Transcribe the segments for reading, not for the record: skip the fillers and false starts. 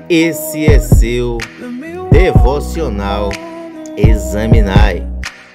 Esse é seu devocional Examinai,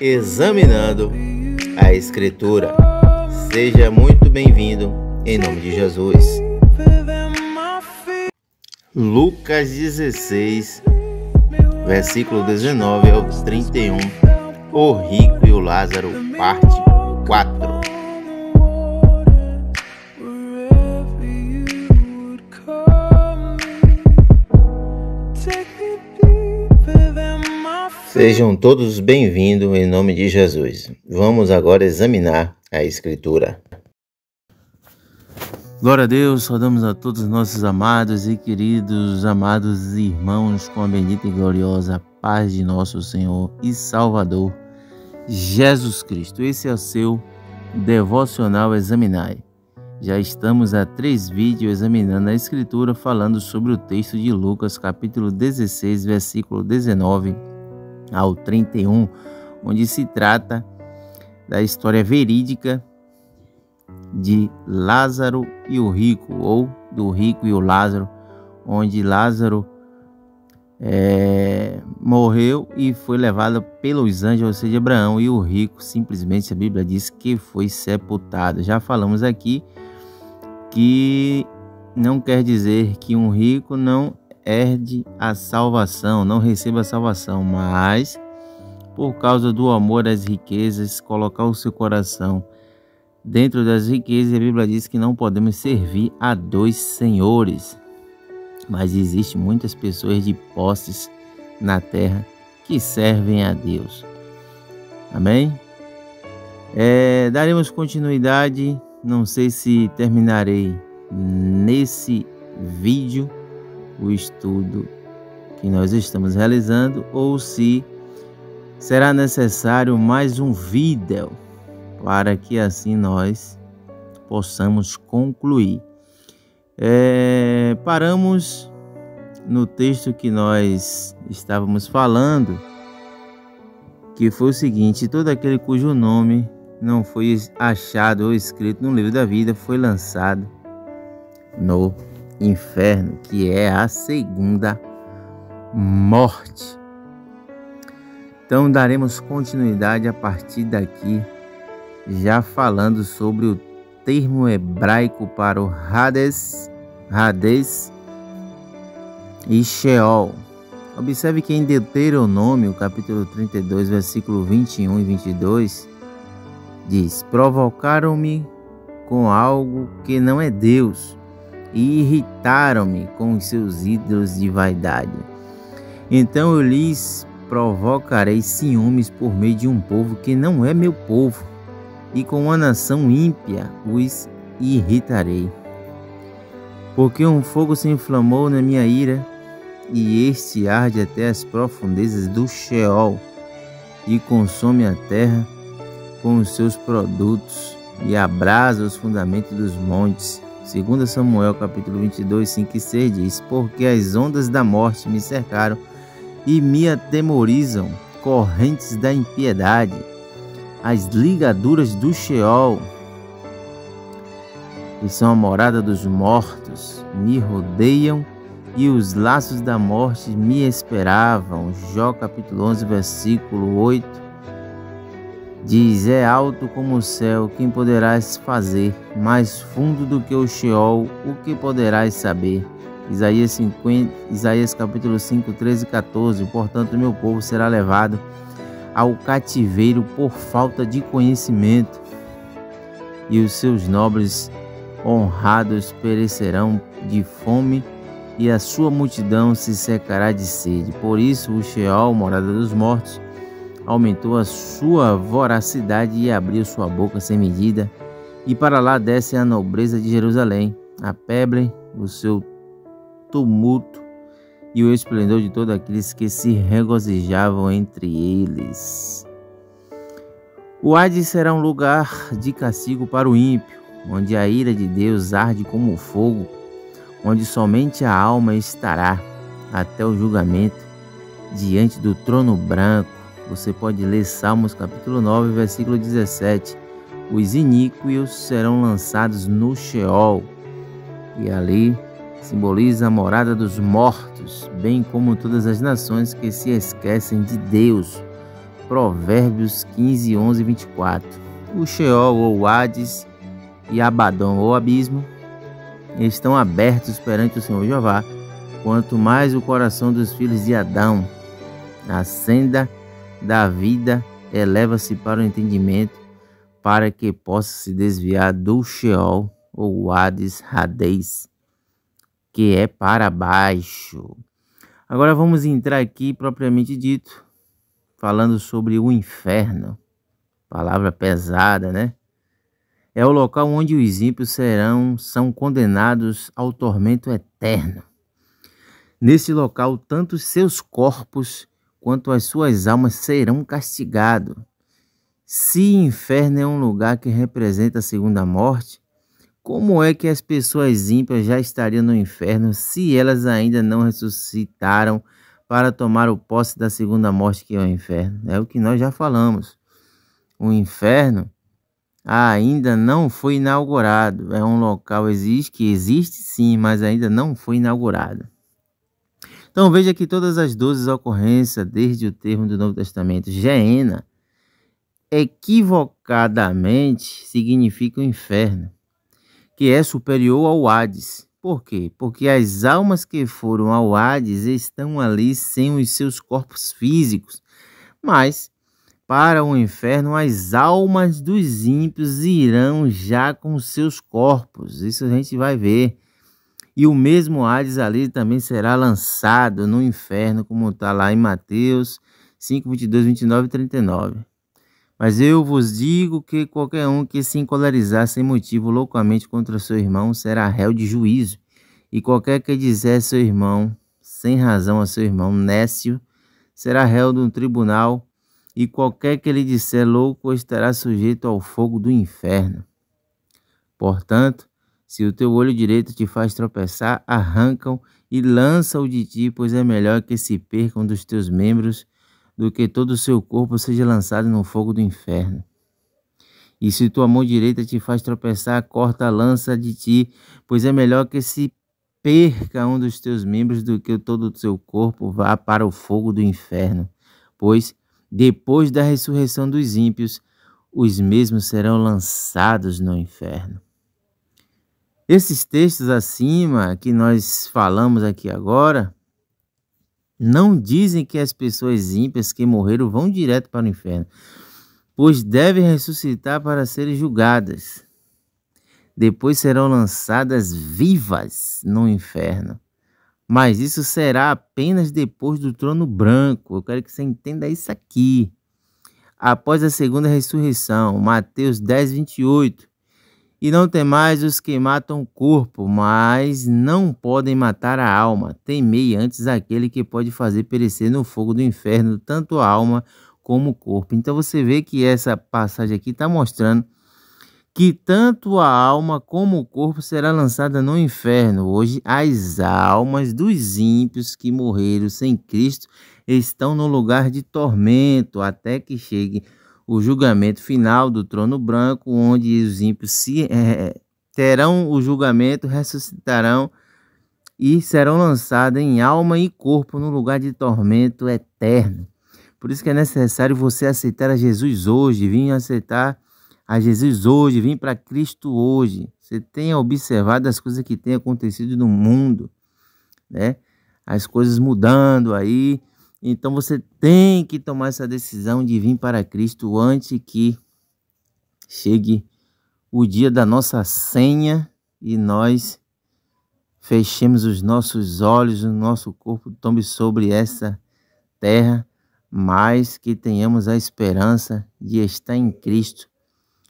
examinando a Escritura. Seja muito bem-vindo em nome de Jesus. Lucas 16, versículo 19 ao 31. O rico e o Lázaro, parte 4. Sejam todos bem-vindos em nome de Jesus. Vamos agora examinar a Escritura. Glória a Deus, saudamos a todos os nossos amados e queridos, amados irmãos, com a bendita e gloriosa paz de nosso Senhor e Salvador, Jesus Cristo. Esse é o seu devocional Examinai. Já estamos a 3 vídeos examinando a Escritura, falando sobre o texto de Lucas, capítulo 16, versículo 19 ao 31, onde se trata da história verídica de Lázaro e o rico, ou do rico e o Lázaro, onde Lázaro morreu e foi levado pelos anjos, ou seja, Abraão, e o rico simplesmente, a Bíblia diz que foi sepultado. Já falamos aqui que não quer dizer que um rico não herde a salvação, não receba a salvação, mas por causa do amor às riquezas, colocar o seu coração dentro das riquezas. A Bíblia diz que não podemos servir a 2 senhores, mas existem muitas pessoas de posses na terra que servem a Deus. Amém? Daremos continuidade, não sei se terminarei nesse vídeo o estudo que nós estamos realizando, ou se será necessário mais um vídeo para que assim nós possamos concluir. Paramos no texto que nós estávamos falando, que foi o seguinte: todo aquele cujo nome não foi achado ou escrito no livro da vida foi lançado no inferno, que é a segunda morte. Então daremos continuidade a partir daqui, já falando sobre o termo hebraico para o Hades e Sheol. Observe que em Deuteronômio, capítulo 32, versículo 21 e 22, diz: provocaram-me com algo que não é Deus, e irritaram-me com os seus ídolos de vaidade. Então eu lhes provocarei ciúmes por meio de um povo que não é meu povo, e com uma nação ímpia os irritarei. Porque um fogo se inflamou na minha ira, e este arde até as profundezas do Sheol, e consome a terra com os seus produtos, e abrasa os fundamentos dos montes. 2 Samuel capítulo 22, 5 e 6 diz: porque as ondas da morte me cercaram e me atemorizam, correntes da impiedade, as ligaduras do Sheol, que são a morada dos mortos, me rodeiam, e os laços da morte me esperavam. Jó capítulo 11, versículo 8 diz: é alto como o céu, quem poderás fazer? Mais fundo do que o Sheol, o que poderás saber? Isaías capítulo 5, 13 e 14. Portanto, meu povo será levado ao cativeiro por falta de conhecimento, e os seus nobres honrados perecerão de fome, e a sua multidão se secará de sede. Por isso o Sheol, morada dos mortos, aumentou a sua voracidade e abriu sua boca sem medida, e para lá desce a nobreza de Jerusalém, a pebre, o seu tumulto e o esplendor de todos aqueles que se regozijavam entre eles. O Hades será um lugar de castigo para o ímpio, onde a ira de Deus arde como fogo, onde somente a alma estará até o julgamento diante do trono branco. Você pode ler Salmos capítulo 9, versículo 17. Os iníquos serão lançados no Sheol, e ali simboliza a morada dos mortos, bem como todas as nações que se esquecem de Deus. Provérbios 15, 11 e 24. O Sheol ou Hades e Abadom ou Abismo estão abertos perante o Senhor Jeová, quanto mais o coração dos filhos de Adão. A senda da vida eleva-se para o entendimento, para que possa se desviar do Sheol ou Hades, que é para baixo. Agora vamos entrar aqui propriamente dito, falando sobre o inferno. Palavra pesada, né? É o local onde os ímpios são condenados ao tormento eterno. Nesse local, tanto os seus corpos quanto as suas almas serão castigados. Se inferno é um lugar que representa a segunda morte, como é que as pessoas ímpias já estariam no inferno se elas ainda não ressuscitaram para tomar o posse da segunda morte, que é o inferno? É o que nós já falamos. O inferno ainda não foi inaugurado. É um local que existe sim, mas ainda não foi inaugurado. Então veja que todas as 12 ocorrências, desde o termo do Novo Testamento, Geena, equivocadamente significa o inferno, que é superior ao Hades. Por quê? Porque as almas que foram ao Hades estão ali sem os seus corpos físicos, mas para o inferno as almas dos ímpios irão já com seus corpos. Isso a gente vai ver. E o mesmo Hades ali também será lançado no inferno, como está lá em Mateus 5, 22, 29 e 39. Mas eu vos digo que qualquer um que se encolerizar sem motivo loucamente contra seu irmão será réu de juízo. E qualquer que disser a seu irmão, sem razão a seu irmão, nécio, será réu de um tribunal. E qualquer que lhe disser louco estará sujeito ao fogo do inferno. Portanto, se o teu olho direito te faz tropeçar, arranca-o e lança-o de ti, pois é melhor que se percam dos teus membros do que todo o seu corpo seja lançado no fogo do inferno. E se tua mão direita te faz tropeçar, corta a lança de ti, pois é melhor que se perca um dos teus membros do que todo o seu corpo vá para o fogo do inferno. Pois, depois da ressurreição dos ímpios, os mesmos serão lançados no inferno. Esses textos acima que nós falamos aqui agora não dizem que as pessoas ímpias que morreram vão direto para o inferno, pois devem ressuscitar para serem julgadas. Depois serão lançadas vivas no inferno. Mas isso será apenas depois do trono branco. Eu quero que você entenda isso aqui. Após a segunda ressurreição, Mateus 10, 28. E não temais os que matam o corpo, mas não podem matar a alma. Temei antes aquele que pode fazer perecer no fogo do inferno tanto a alma como o corpo. Então você vê que essa passagem aqui está mostrando que tanto a alma como o corpo será lançada no inferno. Hoje as almas dos ímpios que morreram sem Cristo estão no lugar de tormento até que chegue o julgamento final do trono branco, onde os ímpios terão o julgamento, ressuscitarão e serão lançados em alma e corpo no lugar de tormento eterno. Por isso que é necessário você aceitar a Jesus hoje, vir para Cristo hoje. Você tenha observado as coisas que têm acontecido no mundo, né? As coisas mudando aí. Então você tem que tomar essa decisão de vir para Cristo antes que chegue o dia da nossa senha e nós fechemos os nossos olhos, o nosso corpo tombe sobre essa terra, mas que tenhamos a esperança de estar em Cristo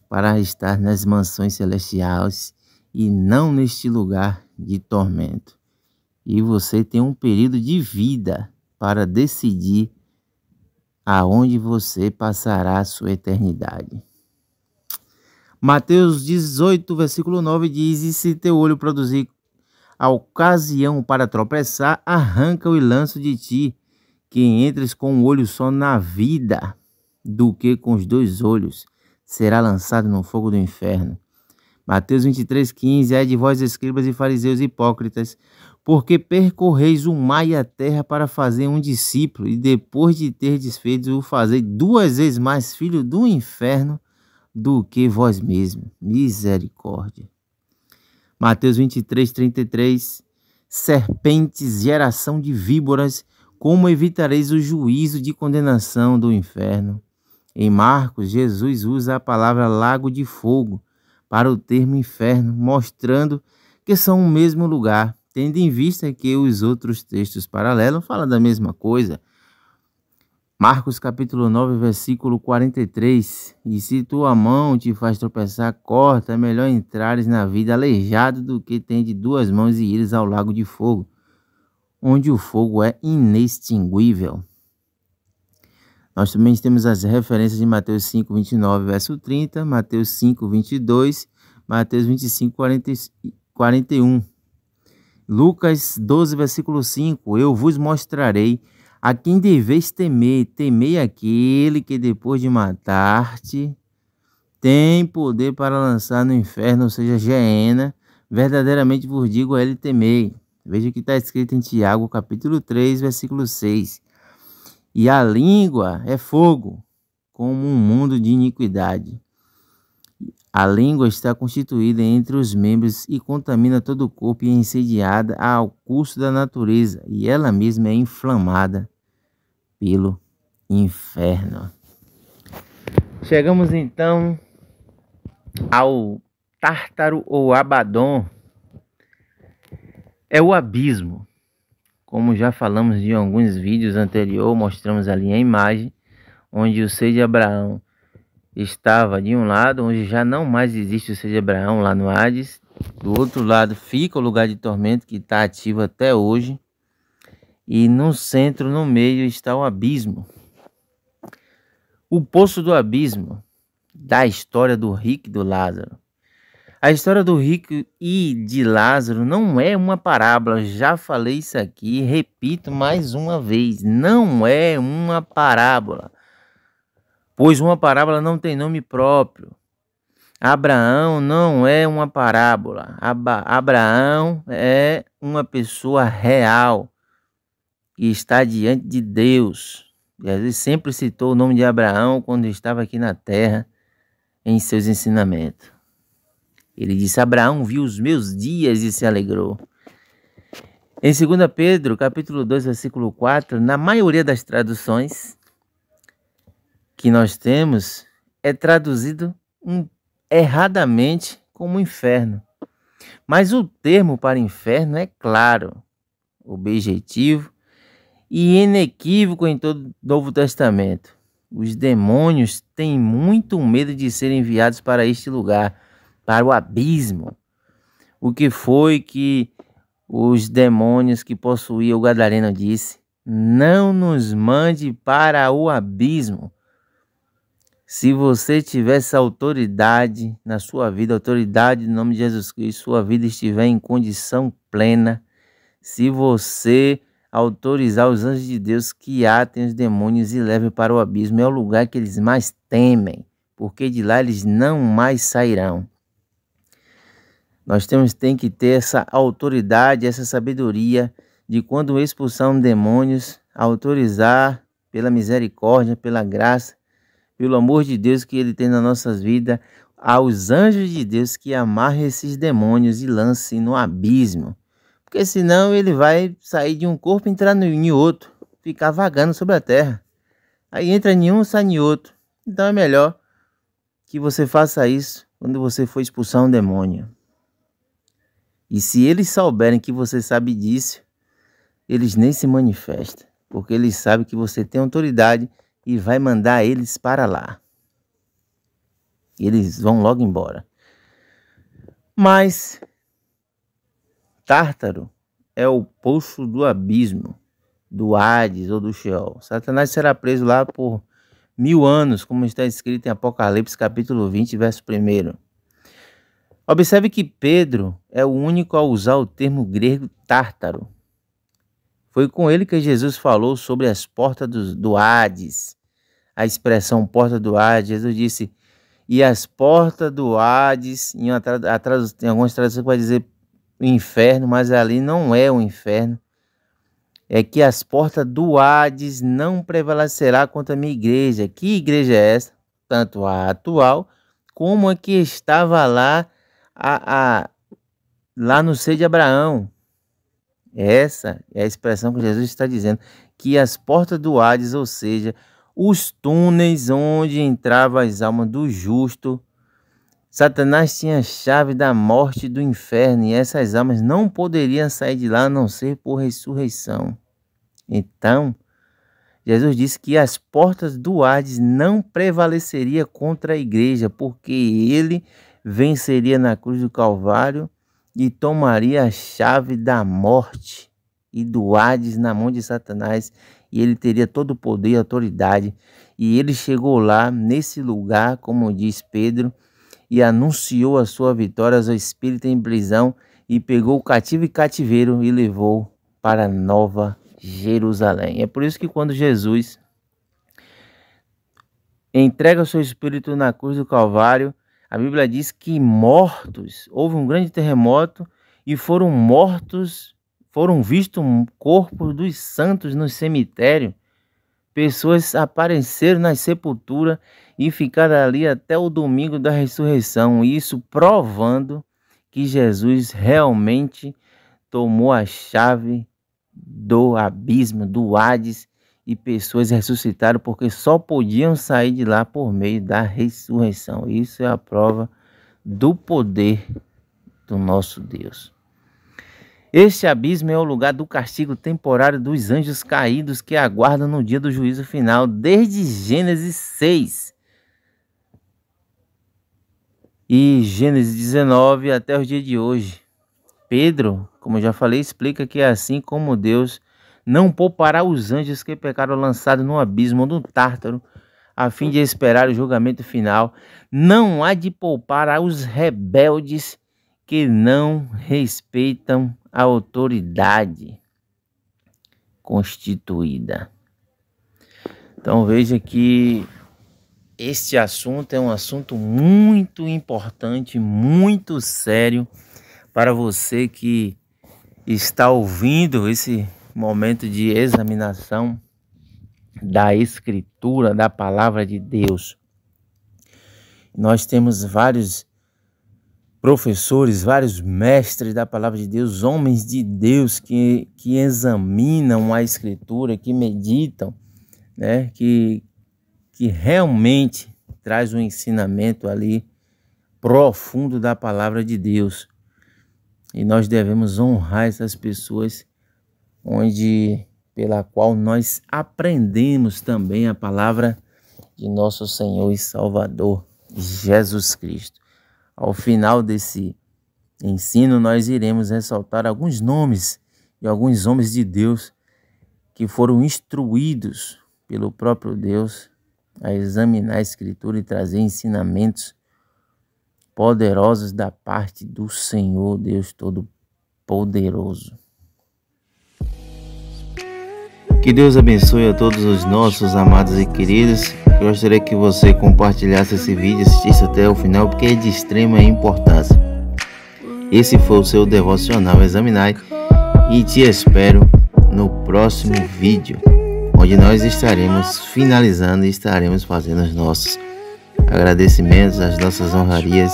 para estar nas mansões celestiais e não neste lugar de tormento. E você tem um período de vida para decidir aonde você passará a sua eternidade. Mateus 18, versículo 9 diz: E se teu olho produzir a ocasião para tropeçar, arranca-o e lança de ti, que entres com um olho só na vida, do que com os dois olhos será lançado no fogo do inferno. Mateus 23:15, ai de vós, escribas e fariseus hipócritas, porque percorreis o mar e a terra para fazer um discípulo, e depois de ter desfeito o fazei 2 vezes mais filho do inferno do que vós mesmos. Misericórdia. Mateus 23:33, serpentes, geração de víboras, como evitareis o juízo de condenação do inferno? Em Marcos, Jesus usa a palavra lago de fogo para o termo inferno, mostrando que são o mesmo lugar, tendo em vista que os outros textos paralelos falam da mesma coisa. Marcos capítulo 9, versículo 43, e se tua mão te faz tropeçar, corta, é melhor entrares na vida aleijado do que ter de 2 mãos e ires ao lago de fogo, onde o fogo é inextinguível. Nós também temos as referências de Mateus 5, 29, verso 30, Mateus 5, 22, Mateus 25, 41. Lucas 12, versículo 5, eu vos mostrarei a quem deveis temer, temei aquele que depois de matar-te tem poder para lançar no inferno, ou seja, Geena, verdadeiramente vos digo a ele temei. Veja o que está escrito em Tiago capítulo 3, versículo 6. E a língua é fogo, como um mundo de iniquidade. A língua está constituída entre os membros e contamina todo o corpo e é incendiada ao curso da natureza, e ela mesma é inflamada pelo inferno. Chegamos então ao Tártaro ou Abaddon. É o abismo. Como já falamos em alguns vídeos anteriores, mostramos ali a imagem onde o ser de Abraão estava de um lado, onde já não mais existe o ser de Abraão lá no Hades. Do outro lado fica o lugar de tormento que está ativo até hoje. E no centro, no meio, está o abismo. O poço do abismo, da história do rico e do Lázaro. A história do rico e de Lázaro não é uma parábola. Já falei isso aqui e repito mais uma vez. Não é uma parábola. Pois uma parábola não tem nome próprio. Abraão não é uma parábola. Abraão é uma pessoa real que está diante de Deus. Jesus sempre citou o nome de Abraão quando estava aqui na terra em seus ensinamentos. Ele disse: Abraão viu os meus dias e se alegrou. Em 2 Pedro, capítulo 2, versículo 4, na maioria das traduções que nós temos, é traduzido erradamente como inferno. Mas o termo para inferno é claro, objetivo e inequívoco em todo o Novo Testamento. Os demônios têm muito medo de serem enviados para este lugar, para o abismo. O que foi que os demônios que possuíam o gadareno disse? Não nos mande para o abismo. Se você tivesse autoridade na sua vida, autoridade no nome de Jesus Cristo, sua vida estiver em condição plena, se você autorizar os anjos de Deus que atem os demônios e levem para o abismo, é o lugar que eles mais temem, porque de lá eles não mais sairão. Nós tem que ter essa autoridade, essa sabedoria de quando expulsar demônios, autorizar pela misericórdia, pela graça, pelo amor de Deus que Ele tem nas nossas vidas, aos anjos de Deus que amarrem esses demônios e lancem no abismo. Porque senão ele vai sair de um corpo e entrar em outro, ficar vagando sobre a terra. Aí entra em um, sai em outro. Então é melhor que você faça isso quando você for expulsar um demônio. E se eles souberem que você sabe disso, eles nem se manifestam, porque eles sabem que você tem autoridade e vai mandar eles para lá. Eles vão logo embora. Mas Tártaro é o poço do abismo, do Hades ou do Sheol. Satanás será preso lá por 1000 anos, como está escrito em Apocalipse capítulo 20, verso 1. Observe que Pedro é o único a usar o termo grego Tártaro. Foi com ele que Jesus falou sobre as portas do Hades. A expressão porta do Hades, Jesus disse: e as portas do Hades, em algumas traduções vai dizer inferno, mas ali não é o inferno. É que as portas do Hades não prevalecerá contra a minha igreja. Que igreja é essa? Tanto a atual, como a que estava lá, lá no seio de Abraão. Essa é a expressão que Jesus está dizendo, que as portas do Hades, ou seja, os túneis onde entravam as almas do justo, Satanás tinha a chave da morte e do inferno, e essas almas não poderiam sair de lá a não ser por ressurreição. Então, Jesus disse que as portas do Hades não prevaleceriam contra a igreja, porque ele venceria na cruz do Calvário e tomaria a chave da morte e do Hades na mão de Satanás, e ele teria todo o poder e autoridade. E ele chegou lá, nesse lugar, como diz Pedro, e anunciou a sua vitória ao espírito em prisão, e pegou o cativo e cativeiro e levou para Nova Jerusalém. É por isso que quando Jesus entrega o seu espírito na cruz do Calvário, a Bíblia diz que houve um grande terremoto e foram vistos corpos dos santos no cemitério. Pessoas apareceram na sepultura e ficaram ali até o domingo da ressurreição. Isso provando que Jesus realmente tomou a chave do abismo, do Hades, e pessoas ressuscitaram porque só podiam sair de lá por meio da ressurreição. Isso é a prova do poder do nosso Deus. Este abismo é o lugar do castigo temporário dos anjos caídos que aguardam no dia do juízo final, desde Gênesis 6 e Gênesis 19 até os dias de hoje. Pedro, como eu já falei, explica que é assim como Deus não poupará os anjos que pecaram lançados no abismo do Tártaro, a fim de esperar o julgamento final. Não há de poupar aos rebeldes que não respeitam a autoridade constituída. Então veja que este assunto é um assunto muito importante, muito sério para você que está ouvindo esse momento de examinação da Escritura, da Palavra de Deus. Nós temos vários professores, vários mestres da Palavra de Deus, homens de Deus que examinam a Escritura, que meditam, né? que realmente traz um ensinamento ali profundo da Palavra de Deus. E nós devemos honrar essas pessoas pela qual nós aprendemos também a palavra de nosso Senhor e Salvador Jesus Cristo. Ao final desse ensino, nós iremos ressaltar alguns nomes de alguns homens de Deus que foram instruídos pelo próprio Deus a examinar a Escritura e trazer ensinamentos poderosos da parte do Senhor Deus Todo-Poderoso. Que Deus abençoe a todos os nossos amados e queridos. Eu gostaria que você compartilhasse esse vídeo, assistisse até o final, porque é de extrema importância. Esse foi o seu devocional Examinai, e te espero no próximo vídeo, onde nós estaremos finalizando e estaremos fazendo os nossos agradecimentos, as nossas honrarias,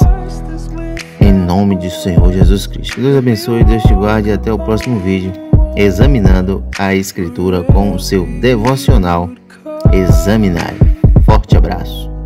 em nome do Senhor Jesus Cristo. Que Deus abençoe, Deus te guarde, e até o próximo vídeo, examinando a Escritura com o seu devocional Examinai. Forte abraço.